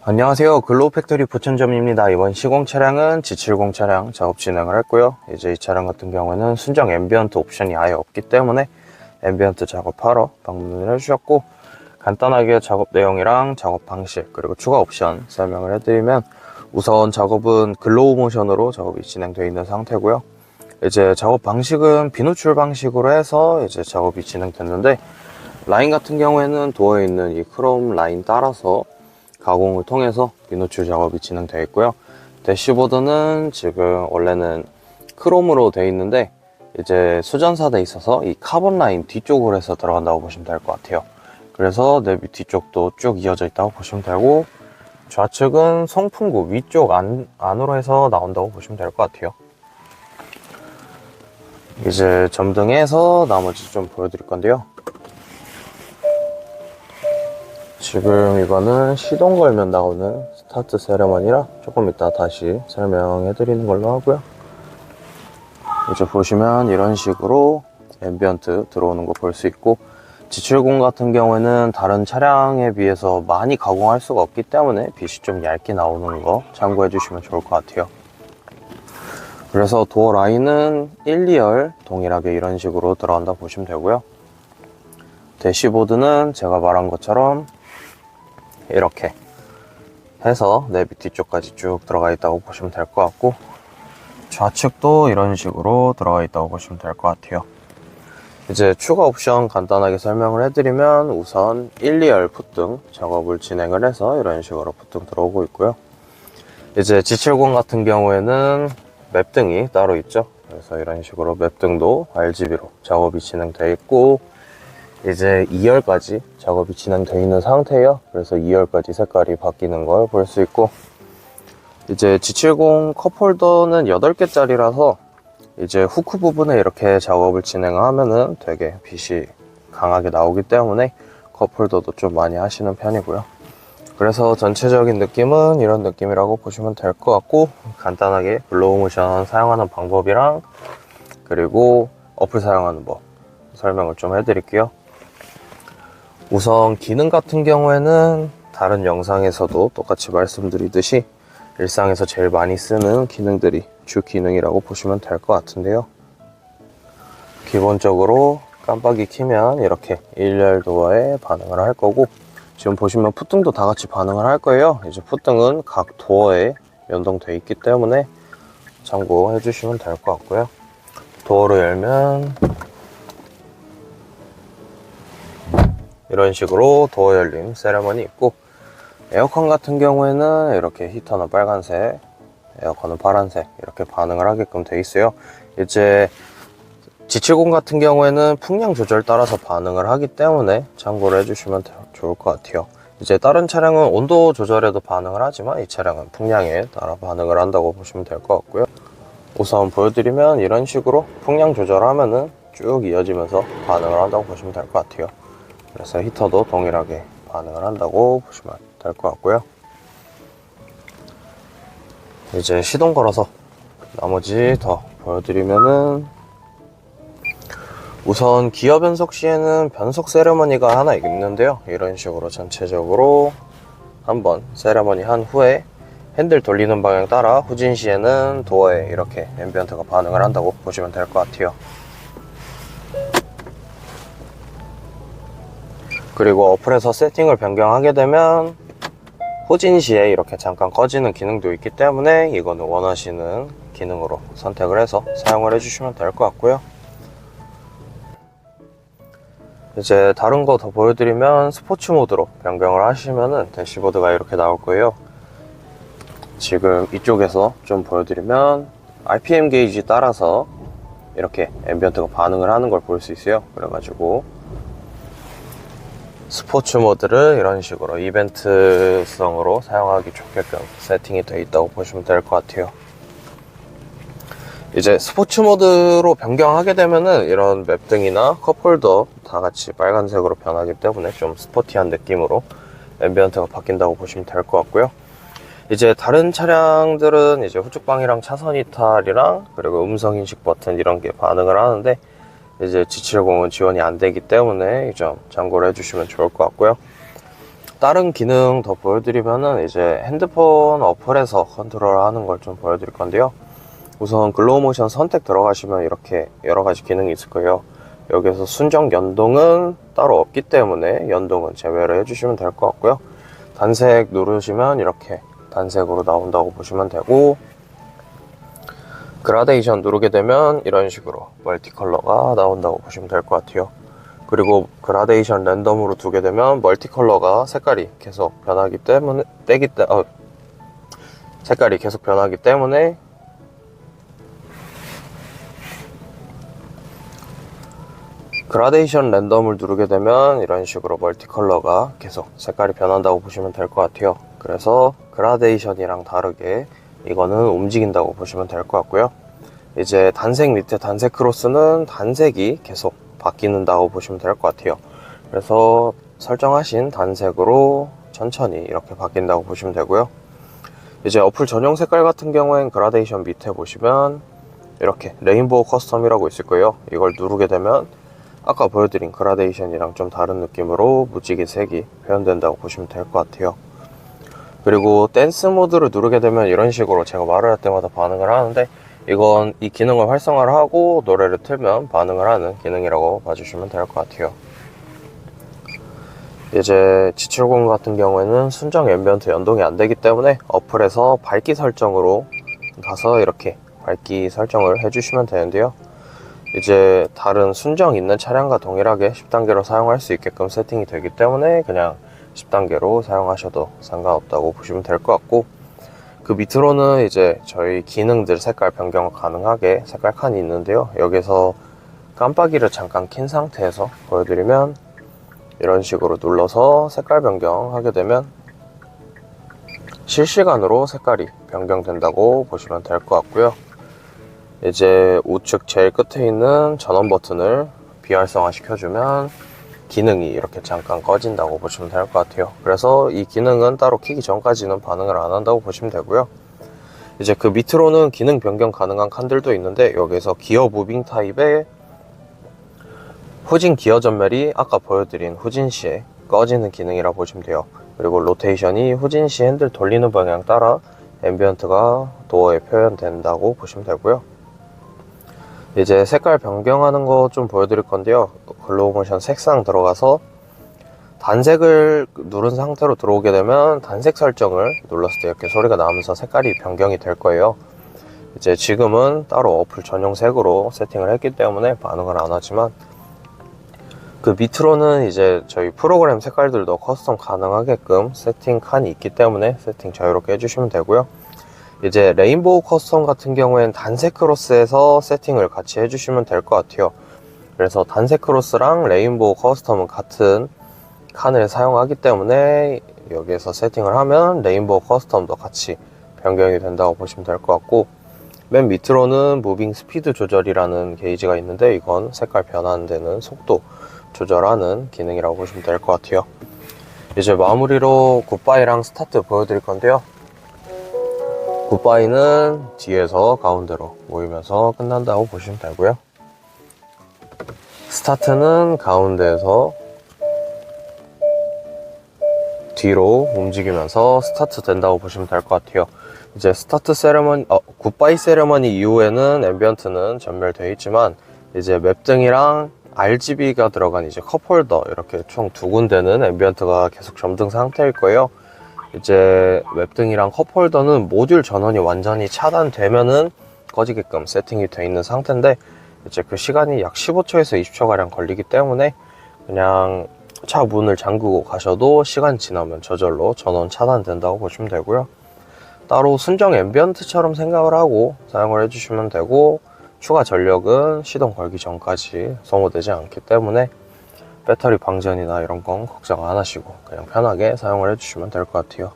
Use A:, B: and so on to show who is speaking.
A: 안녕하세요. 글로우 팩토리 부천점입니다. 이번 시공 차량은 G70 차량 작업 진행을 했고요. 이제 이 차량 같은 경우는 순정 앰비언트 옵션이 아예 없기 때문에 앰비언트 작업하러 방문을 해주셨고, 간단하게 작업 내용이랑 작업 방식 그리고 추가 옵션 설명을 해드리면, 우선 작업은 글로우 모션으로 작업이 진행되어 있는 상태고요. 이제 작업 방식은 비누출 방식으로 해서 이제 작업이 진행됐는데, 라인 같은 경우에는 도어에 있는 이 크롬 라인 따라서 가공을 통해서 비누출 작업이 진행되어 있고요. 대시보드는 지금 원래는 크롬으로 되어 있는데 이제 수전사돼 있어서 이 카본 라인 뒤쪽으로 해서 들어간다고 보시면 될 것 같아요. 그래서 내비 뒤쪽도 쭉 이어져 있다고 보시면 되고, 좌측은 송풍구 위쪽 안으로 해서 나온다고 보시면 될 것 같아요. 이제 점등해서 나머지 좀 보여드릴 건데요. 지금 이거는 시동 걸면 나오는 스타트 세레머니라 조금 이따 다시 설명해 드리는 걸로 하고요. 이제 보시면 이런 식으로 앰비언트 들어오는 거 볼 수 있고, G70 같은 경우에는 다른 차량에 비해서 많이 가공할 수가 없기 때문에 빛이 좀 얇게 나오는 거 참고해 주시면 좋을 것 같아요. 그래서 도어 라인은 1, 2열 동일하게 이런 식으로 들어간다 보시면 되고요. 대시보드는 제가 말한 것처럼 이렇게 해서 내비 뒤쪽까지 쭉 들어가 있다고 보시면 될 것 같고, 좌측도 이런 식으로 들어가 있다고 보시면 될 것 같아요. 이제 추가 옵션 간단하게 설명을 해드리면, 우선 1, 2열 풋등 작업을 진행을 해서 이런 식으로 풋등 들어오고 있고요. 이제 G70 같은 경우에는 맵등이 따로 있죠. 그래서 이런 식으로 맵등도 RGB로 작업이 진행되어 있고, 이제 2열까지 작업이 진행되어 있는 상태예요. 그래서 2열까지 색깔이 바뀌는 걸 볼 수 있고, 이제 G70 컵홀더는 8개짜리라서 이제 후크 부분에 이렇게 작업을 진행하면은 되게 빛이 강하게 나오기 때문에 컵홀더도 좀 많이 하시는 편이고요. 그래서 전체적인 느낌은 이런 느낌이라고 보시면 될 것 같고, 간단하게 글로우 모션 사용하는 방법이랑 그리고 어플 사용하는 법 설명을 좀 해드릴게요. 우선 기능 같은 경우에는 다른 영상에서도 똑같이 말씀드리듯이 일상에서 제일 많이 쓰는 기능들이 주 기능이라고 보시면 될 것 같은데요. 기본적으로 깜빡이 켜면 이렇게 1열 도어에 반응을 할 거고, 지금 보시면 풋등도 다 같이 반응을 할 거예요. 이제 풋등은 각 도어에 연동되어 있기 때문에 참고해 주시면 될 것 같고요. 도어를 열면 이런 식으로 도어 열림 세레머니 있고, 에어컨 같은 경우에는 이렇게 히터는 빨간색, 에어컨은 파란색 이렇게 반응을 하게끔 돼 있어요. 이제 G70 같은 경우에는 풍량 조절 따라서 반응을 하기 때문에 참고를 해주시면 좋을 것 같아요. 이제 다른 차량은 온도 조절에도 반응을 하지만 이 차량은 풍량에 따라 반응을 한다고 보시면 될 것 같고요. 우선 보여드리면 이런 식으로 풍량 조절하면은 쭉 이어지면서 반응을 한다고 보시면 될 것 같아요. 그래서 히터도 동일하게 반응을 한다고 보시면 될 것 같고요. 이제 시동 걸어서 나머지 더 보여드리면은, 우선 기어 변속 시에는 변속 세레머니가 하나 있는데요. 이런 식으로 전체적으로 한번 세레머니 한 후에 핸들 돌리는 방향 따라 후진 시에는 도어에 이렇게 앰비언트가 반응을 한다고 보시면 될 것 같아요. 그리고 어플에서 세팅을 변경하게 되면 후진 시에 이렇게 잠깐 꺼지는 기능도 있기 때문에 이거는 원하시는 기능으로 선택을 해서 사용을 해주시면 될 것 같고요. 이제 다른 거 더 보여드리면, 스포츠 모드로 변경을 하시면은 대시보드가 이렇게 나올 거예요. 지금 이쪽에서 좀 보여드리면 RPM 게이지 따라서 이렇게 앰비언트가 반응을 하는 걸 볼 수 있어요. 그래가지고 스포츠 모드를 이런 식으로 이벤트성으로 사용하기 좋게끔 세팅이 되어 있다고 보시면 될 것 같아요. 이제 스포츠 모드로 변경하게 되면은 이런 맵등이나 컵홀더 다 같이 빨간색으로 변하기 때문에 좀 스포티한 느낌으로 앰비언트가 바뀐다고 보시면 될 것 같고요. 이제 다른 차량들은 이제 후측방이랑 차선 이탈이랑 그리고 음성 인식 버튼 이런 게 반응을 하는데, 이제 G70은 지원이 안 되기 때문에 이 점 참고를 해주시면 좋을 것 같고요. 다른 기능 더 보여드리면은 이제 핸드폰 어플에서 컨트롤 하는 걸 좀 보여드릴 건데요. 우선 글로우 모션 선택 들어가시면 이렇게 여러 가지 기능이 있을 거예요. 여기서 순정 연동은 따로 없기 때문에 연동은 제외를 해주시면 될 것 같고요. 단색 누르시면 이렇게 단색으로 나온다고 보시면 되고, 그라데이션 누르게 되면 이런 식으로 멀티 컬러가 나온다고 보시면 될 것 같아요. 그리고 그라데이션 랜덤으로 두게 되면 멀티 컬러가 색깔이 계속 변하기 때문에 색깔이 계속 변하기 때문에 그라데이션 랜덤을 누르게 되면 이런 식으로 멀티 컬러가 계속 색깔이 변한다고 보시면 될 것 같아요. 그래서 그라데이션이랑 다르게 이거는 움직인다고 보시면 될 것 같고요. 이제 단색 밑에 단색 크로스는 단색이 계속 바뀌는다고 보시면 될 것 같아요. 그래서 설정하신 단색으로 천천히 이렇게 바뀐다고 보시면 되고요. 이제 어플 전용 색깔 같은 경우엔 그라데이션 밑에 보시면 이렇게 레인보우 커스텀이라고 있을 거예요. 이걸 누르게 되면 아까 보여드린 그라데이션이랑 좀 다른 느낌으로 무지개 색이 표현된다고 보시면 될 것 같아요. 그리고 댄스 모드를 누르게 되면 이런 식으로 제가 말을 할 때마다 반응을 하는데, 이건 이 기능을 활성화를 하고 노래를 틀면 반응을 하는 기능이라고 봐주시면 될 것 같아요. 이제 지출공 같은 경우에는 순정 앰비언트 연동이 안 되기 때문에 어플에서 밝기 설정으로 가서 이렇게 밝기 설정을 해주시면 되는데요. 이제 다른 순정 있는 차량과 동일하게 10단계로 사용할 수 있게끔 세팅이 되기 때문에 그냥 10단계로 사용하셔도 상관없다고 보시면 될 것 같고, 그 밑으로는 이제 저희 기능들 색깔 변경 가능하게 색깔 칸이 있는데요. 여기서 깜빡이를 잠깐 킨 상태에서 보여드리면 이런 식으로 눌러서 색깔 변경하게 되면 실시간으로 색깔이 변경된다고 보시면 될 것 같고요. 이제 우측 제일 끝에 있는 전원 버튼을 비활성화 시켜주면 기능이 이렇게 잠깐 꺼진다고 보시면 될 것 같아요. 그래서 이 기능은 따로 키기 전까지는 반응을 안 한다고 보시면 되고요. 이제 그 밑으로는 기능 변경 가능한 칸들도 있는데, 여기서 기어 무빙 타입의 후진 기어 전멸이 아까 보여드린 후진 시에 꺼지는 기능이라 보시면 돼요. 그리고 로테이션이 후진 시 핸들 돌리는 방향 따라 앰비언트가 도어에 표현된다고 보시면 되고요. 이제 색깔 변경하는 거 좀 보여드릴 건데요. 글로우 모션 색상 들어가서 단색을 누른 상태로 들어오게 되면 단색 설정을 눌렀을 때 이렇게 소리가 나면서 색깔이 변경이 될 거예요. 이제 지금은 따로 어플 전용 색으로 세팅을 했기 때문에 반응을 안 하지만, 그 밑으로는 이제 저희 프로그램 색깔들도 커스텀 가능하게끔 세팅 칸이 있기 때문에 세팅 자유롭게 해주시면 되고요. 이제 레인보우 커스텀 같은 경우엔 단색 크로스에서 세팅을 같이 해주시면 될 것 같아요. 그래서 단색 크로스랑 레인보우 커스텀은 같은 칸을 사용하기 때문에 여기에서 세팅을 하면 레인보우 커스텀도 같이 변경이 된다고 보시면 될 것 같고, 맨 밑으로는 무빙 스피드 조절이라는 게이지가 있는데, 이건 색깔 변하는 데는 속도 조절하는 기능이라고 보시면 될 것 같아요. 이제 마무리로 굿바이랑 스타트 보여드릴 건데요. 굿바이는 뒤에서 가운데로 모이면서 끝난다고 보시면 되고요. 스타트는 가운데에서 뒤로 움직이면서 스타트 된다고 보시면 될 것 같아요. 이제 스타트 세레머니, 굿바이 세레머니 이후에는 앰비언트는 전멸되어 있지만, 이제 맵등이랑 RGB가 들어간 이제 컵홀더 이렇게 총 두 군데는 앰비언트가 계속 점등 상태일 거예요. 이제 웹등이랑 컵홀더는 모듈 전원이 완전히 차단되면은 꺼지게끔 세팅이 되어 있는 상태인데, 이제 그 시간이 약 15초에서 20초 가량 걸리기 때문에 그냥 차 문을 잠그고 가셔도 시간 지나면 저절로 전원 차단된다고 보시면 되고요. 따로 순정 앰비언트처럼 생각을 하고 사용을 해주시면 되고, 추가 전력은 시동 걸기 전까지 소모되지 않기 때문에 배터리 방전이나 이런 건 걱정 안 하시고 그냥 편하게 사용을 해주시면 될 것 같아요.